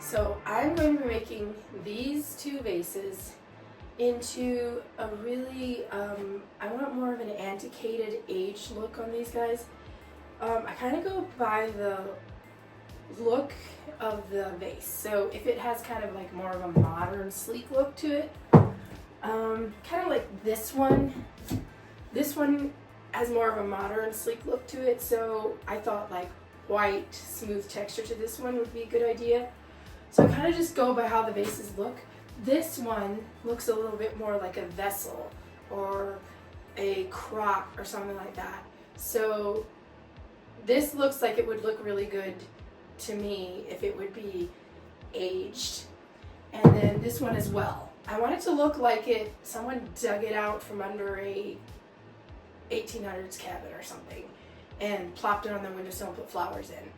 So I'm going to be making these two vases into a really, I want more of an antiquated aged look on these guys. I kind of go by the look of the vase. So if it has kind of like more of a modern sleek look to it, kind of like this one has more of a modern sleek look to it, so I thought like white smooth texture to this one would be a good idea. So I kind of just go by how the vases look. This one looks a little bit more like a vessel or a crock or something like that. So this looks like it would look really good to me if it would be aged. And then this one as well. I want it to look like someone dug it out from under a 1800s cabinet or something and plopped it on the windowsill and put flowers in.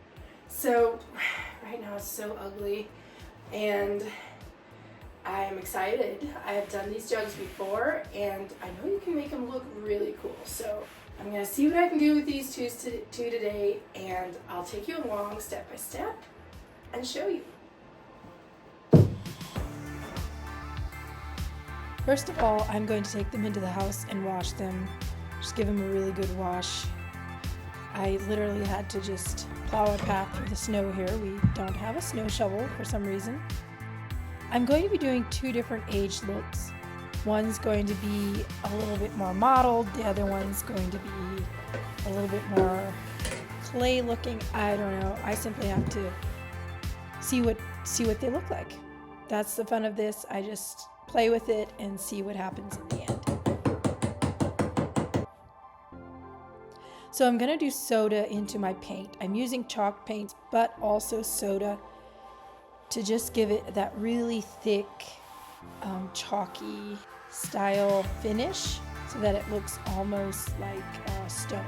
So right now it's so ugly and I'm excited. I have done these jugs before and I know you can make them look really cool. So I'm gonna see what I can do with these two today, and I'll take you along step by step and show you. First of all, I'm going to take them into the house and wash them. Just give them a really good wash. I literally had to just plow a path through the snow here. We don't have a snow shovel for some reason. I'm going to be doing two different age looks. One's going to be a little bit more mottled, the other one's going to be a little bit more clay looking. I don't know. I simply have to see what they look like. That's the fun of this. I just play with it and see what happens in the end. So I'm going to do soda into my paint. I'm using chalk paint, but also soda to just give it that really thick, chalky style finish so that it looks almost like stone.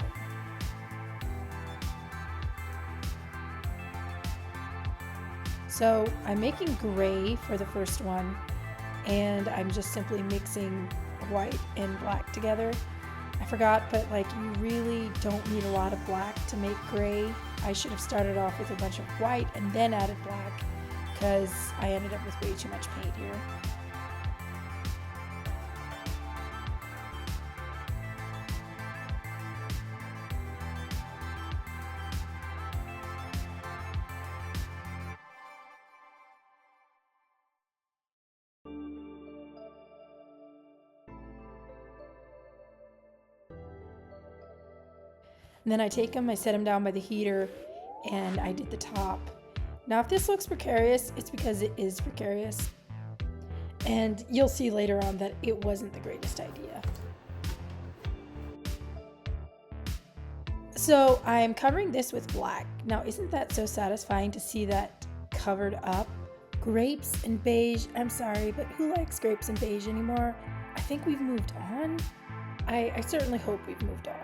So I'm making gray for the first one, and I'm just simply mixing white and black together. I forgot, but like you really don't need a lot of black to make gray. I should have started off with a bunch of white and then added black because I ended up with way too much paint here. And then I take them, I set them down by the heater, and I did the top. Now if this looks precarious, it's because it is precarious. And you'll see later on that it wasn't the greatest idea. So I'm covering this with black. Now isn't that so satisfying to see that covered up? Grapes and beige, I'm sorry, but who likes grapes and beige anymore? I think we've moved on. I certainly hope we've moved on.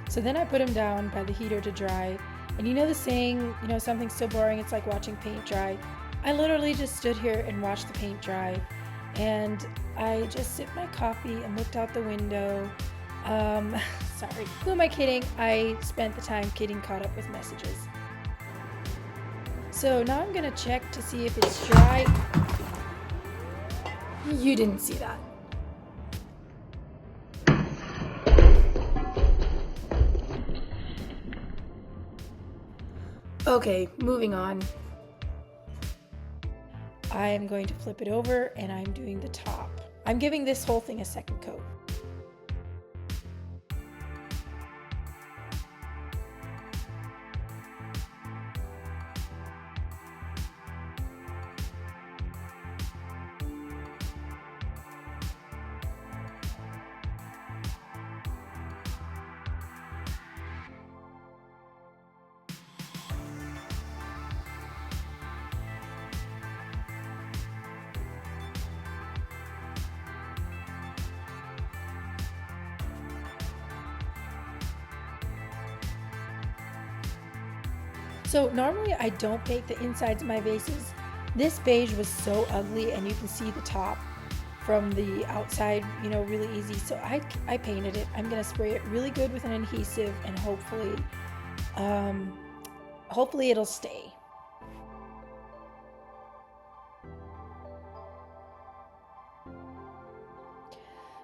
So then I put them down by the heater to dry. And you know the saying, something's so boring, it's like watching paint dry. I literally just stood here and watched the paint dry. And I just sipped my coffee and looked out the window. Sorry, who am I kidding? I spent the time getting caught up with messages. So now I'm gonna check to see if it's dry. You didn't see that. Okay, moving on. I am going to flip it over and I'm doing the top. I'm giving this whole thing a second coat. So normally I don't paint the insides of my vases. This beige was so ugly, and you can see the top from the outside, really easy. So I painted it. I'm gonna spray it really good with an adhesive, and hopefully it'll stay.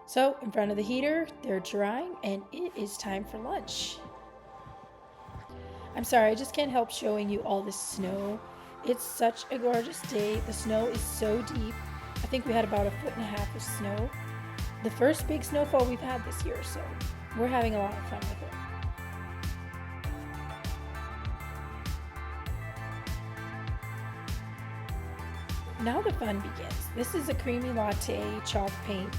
So in front of the heater, they're drying, and it is time for lunch. I'm sorry, I just can't help showing you all this snow. It's such a gorgeous day. The snow is so deep. I think we had about 1.5 feet of snow. The first big snowfall we've had this year, so we're having a lot of fun with it. Now the fun begins. This is a creamy latte chalk paint.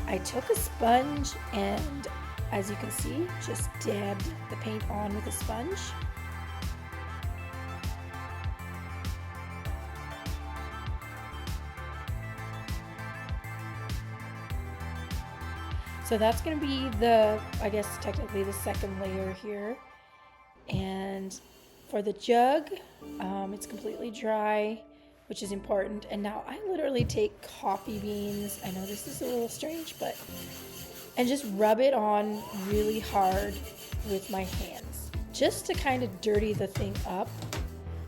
I took a sponge and, as you can see, just dabbed the paint on with a sponge. So that's going to be I guess technically the second layer here. And for the jug, it's completely dry, which is important. And now I literally take coffee beans. I know this is a little strange, and just rub it on really hard with my hands, just to kind of dirty the thing up.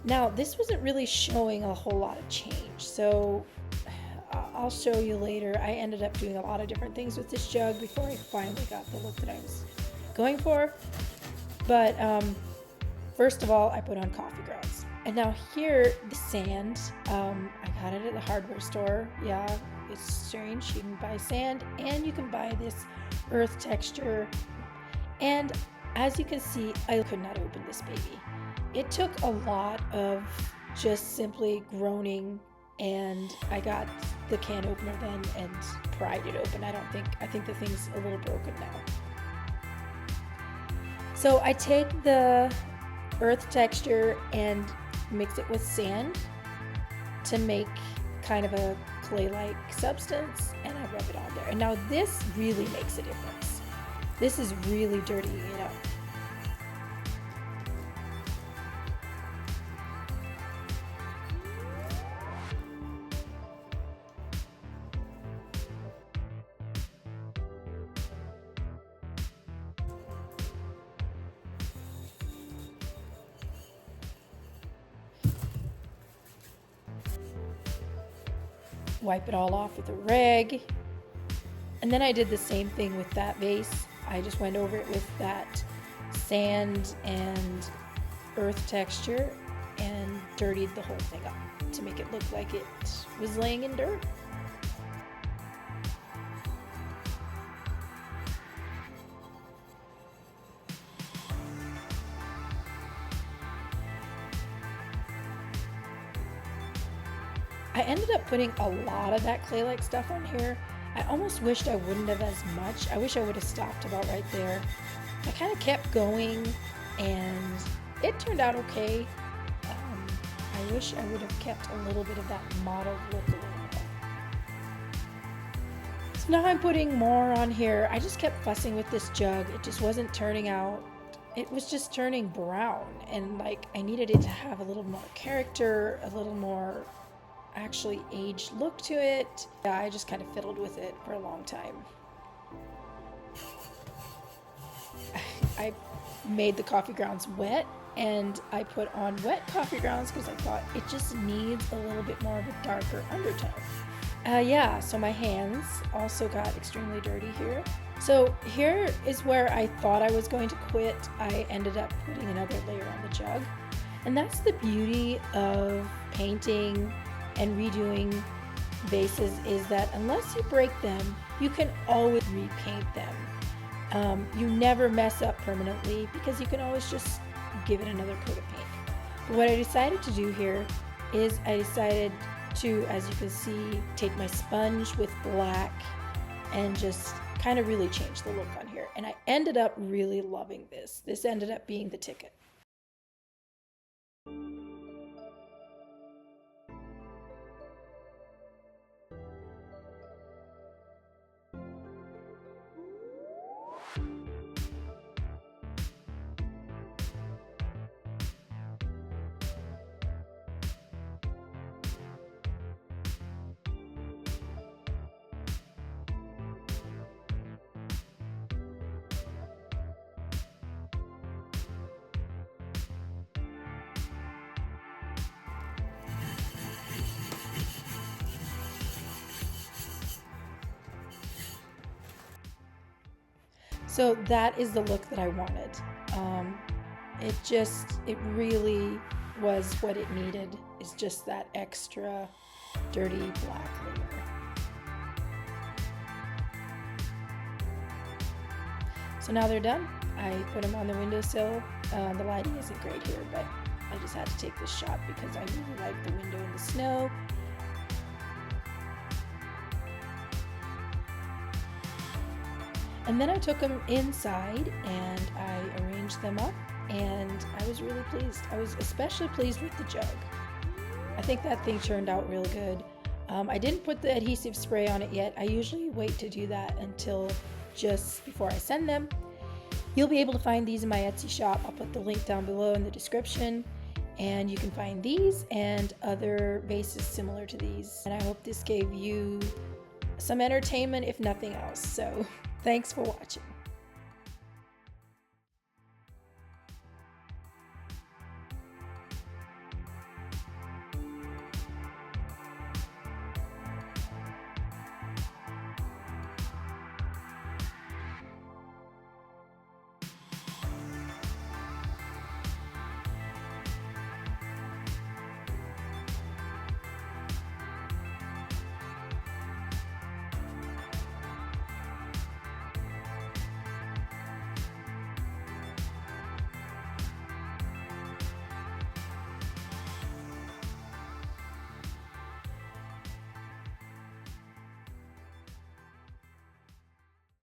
Now, this wasn't really showing a whole lot of change, so I'll show you later. I ended up doing a lot of different things with this jug before I finally got the look that I was going for. But first of all, I put on coffee grounds. And now here, the sand, I got it at the hardware store. Yeah, it's strange. You can buy sand, and you can buy this earth texture. And as you can see, I could not open this baby. It took a lot of just simply groaning, and I got the can opener then and pried it open. I think the thing's a little broken now. So I take the earth texture and mix it with sand to make kind of a clay-like substance, and I rub it on there. And now this really makes a difference. This is really dirtying it up. Wipe it all off with a rag. And then I did the same thing with that vase. I just went over it with that sand and earth texture and dirtied the whole thing up to make it look like it was laying in dirt. I ended up putting a lot of that clay-like stuff on here. I almost wished I wouldn't have as much. I wish I would have stopped about right there. I kind of kept going, and it turned out okay. I wish I would have kept a little bit of that mottled look a little bit. So now I'm putting more on here. I just kept fussing with this jug. It just wasn't turning out. It was just turning brown, and I needed it to have a little more character, a little more actually aged look to it. Yeah, I just kind of fiddled with it for a long time. I made the coffee grounds wet, and I put on wet coffee grounds because I thought it just needs a little bit more of a darker undertone. So my hands also got extremely dirty here. So here is where I thought I was going to quit. I ended up putting another layer on the jug. And that's the beauty of painting and redoing vases, is that unless you break them, you can always repaint them. You never mess up permanently because you can always just give it another coat of paint. But what I decided to do here is I decided to, as you can see, take my sponge with black and just kind of really change the look on here. And I ended up really loving this. This ended up being the ticket. So that is the look that I wanted. It really was what it needed. It's just that extra dirty black layer. So now they're done. I put them on the windowsill. The lighting isn't great here, but I just had to take this shot because I really like the window in the snow. And then I took them inside and I arranged them up, and I was really pleased. I was especially pleased with the jug. I think that thing turned out real good. I didn't put the adhesive spray on it yet. I usually wait to do that until just before I send them. You'll be able to find these in my Etsy shop. I'll put the link down below in the description, and you can find these and other vases similar to these. And I hope this gave you some entertainment, if nothing else. So thanks for watching.